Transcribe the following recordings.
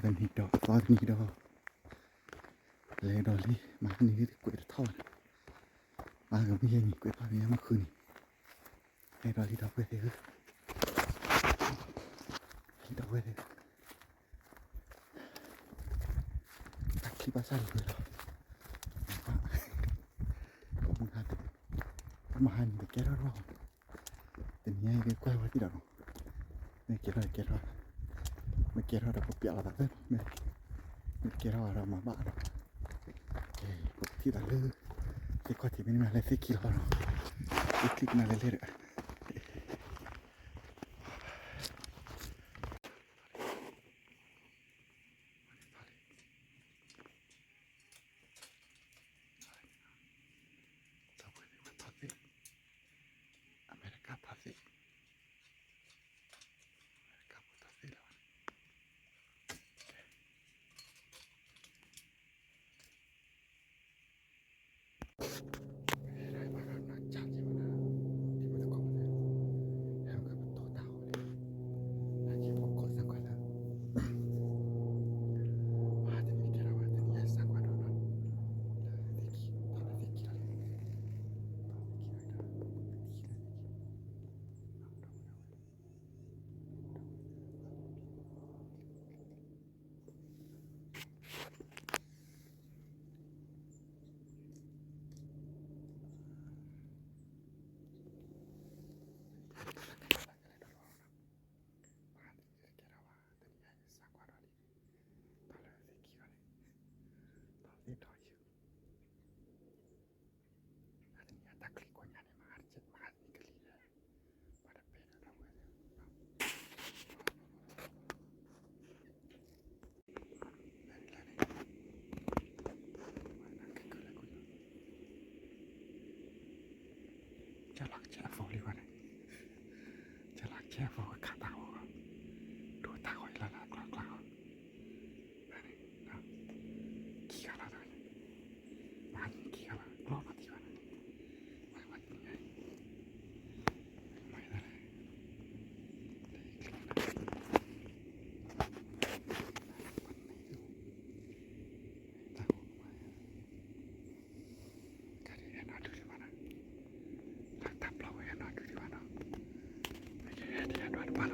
den hit då, ta den hit då. Le då li, ma ni hit quậy thon. Ma cái bây giờ nhỉ quậy bao nhiêu mà khơi. Le đó đi đâu quậy thế? Đi đâu quậy thế? Tắt clip ba sai rồi. Không hạt. Mà hành để kéo đó. Tình nhai cái quay qua tí đâu. Này kéo rồi. Mày kéo rồi có bịa là tao đấy. Mày kéo rồi mà bạn. Cái tí là lư. Cái qua thì mình lại thấy kilo rồi. Cái clip này lại lên. Chả phô đi qua này. Chả lạc chả phô cả tao. Đuổi tao hỏi là lạc. Đây này, đó. Kia là thôi. Mà kia là lo mà đi qua này. Mày bắt như này. Mày ra này. Đây, clip này. Hãy subscribe cho kênh Ghiền Mì Gõ để không bỏ lỡ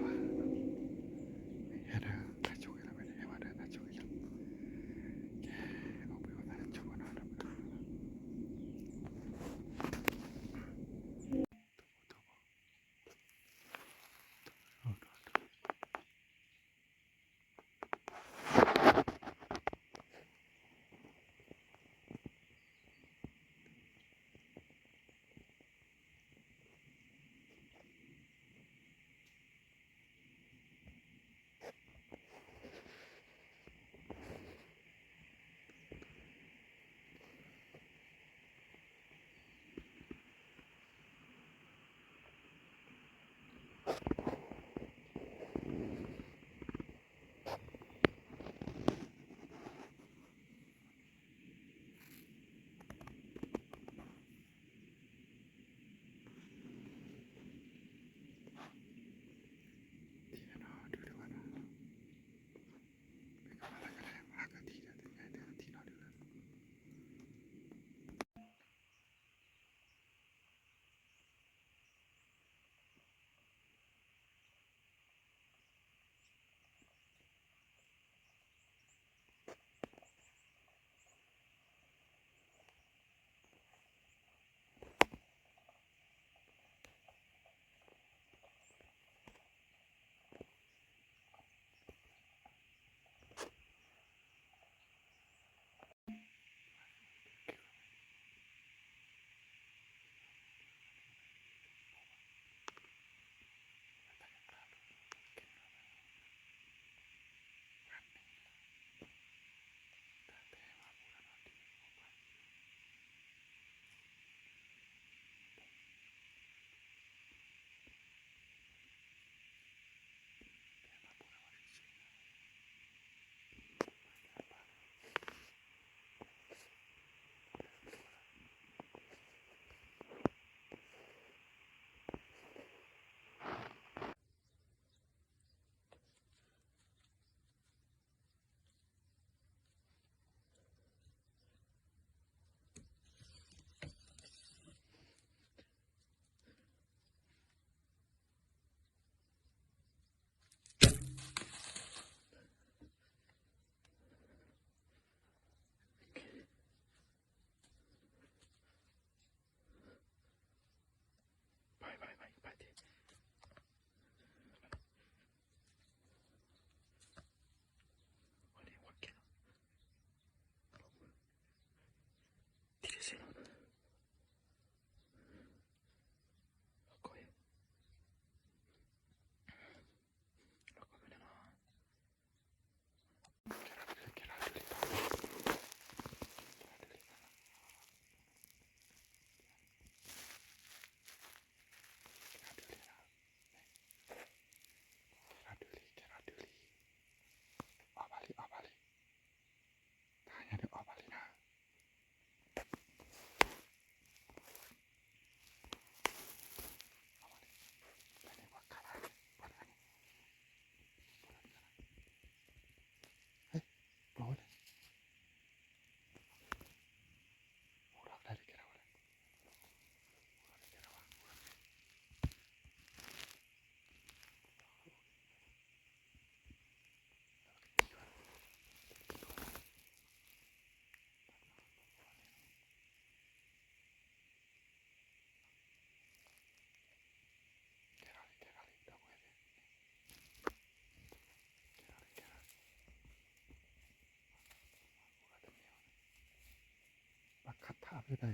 ขาไม่ได้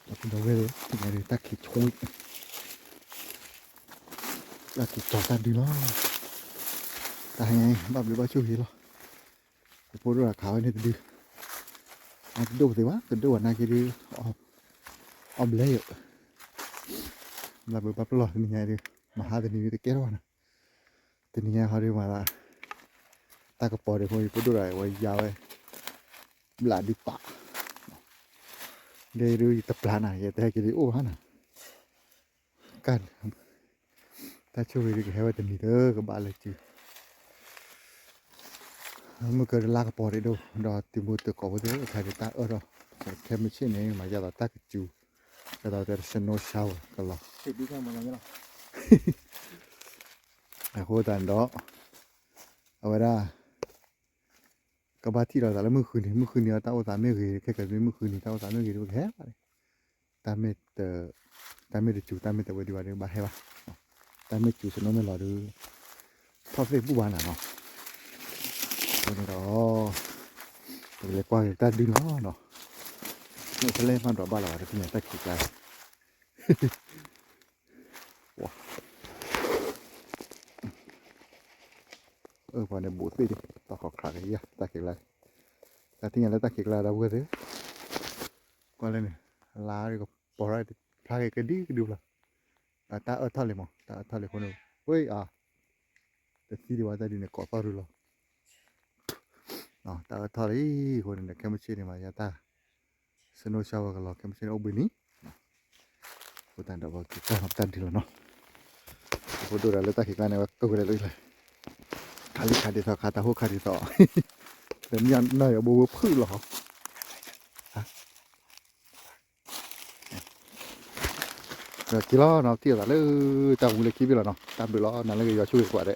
เราคุณดูเว้ยที่ไหนตาขีดช่วยตาขีดจอดตาดีล้อตาไงบ้าหรือบ้าช่วยหรอพูดว่าขาวนี่ดีอาจจะดูสิวะจะดูว่านาคีดีอมเลยอ่ะบ้าหรือบ้าปลอดนี่ไงดีมาหาแต่นี่ตะเกียบวะนะแต่นี่ไงเขาเรียกว่าตากระป๋อเดี๋ยวคนพูดอะไรว่ายาวเลยบลาดิปะเดี๋ยวดูตะปลาหน่อยแต่ให้กินโอ้ฮะนะกันถ้าช่วยดีก็ให้ว่าแต่นี่เด้อกับบ้านเลยจีเมื่อเกิดลากระป๋อได้ดูดอติมูตะกอบเด้อใครจะตารอแค่ไม่ใช่เนี่ยมาจะตากจูจะตาแต่สโนว์ชาวกันหรอติดดีแค่หมดแล้ว ไอ้โคตรดอกเอาไว้ได้ก็บ้าที่เราแต่ละเมื่อคืนนี้เราตั้งตาไม่เคยแค่เกิดเมื่อคืนนี้ตั้งตาไม่เคยดูแค่อะไรตาไม่แต่ตาไม่ได้จูตาไม่แต่วันดีวันเดียวบ้าให้ป่ะตาไม่จูสนองไม่หล่อดูทอดเฟซบุ๊กวันเนาะตัวนี้เราตัวเล็กกว่าตาดีล้อเนาะนี่ทะเลมันรอบ้านเราที่นี่ตาขี้ไก่ว้าพอในบูธไปดิต่อขอขากันเยอะตาขี้ไก่ตาที่นี่แล้วตาขี้ไก่เราเว้ยก็เลยเนี่ยลาดีก็ปล่อยพลาดกันดีก็ดูละตาท่าเลยมั้งตาท่าเลยคนนึงเฮ้ยแต่ที่ดีว่าตาดีเนี่ยกอดปลาดูละตาท่าเลยคนนึงแค่ไม่เชื่อเนี่ยมาอย่าตาสโนว์ชาวกันหรอกแค่ไม่เชื่อโอ้บินี่กูตันดอกว่ากูจะทำตันทีละเนาะกูดูแล้วตาขี้กันเนี่ยว่าก็กูเลยเลยขาดีต่อขาตาหัวขาดีต่อแต่ยันหน่อยบูพื้นหรอกี่ล้อเนาะที่อะไรเลยแต่ผมเลยคิดไปแล้วเนาะตามดูล้อนั่นเลยจะช่วยกว่าเด้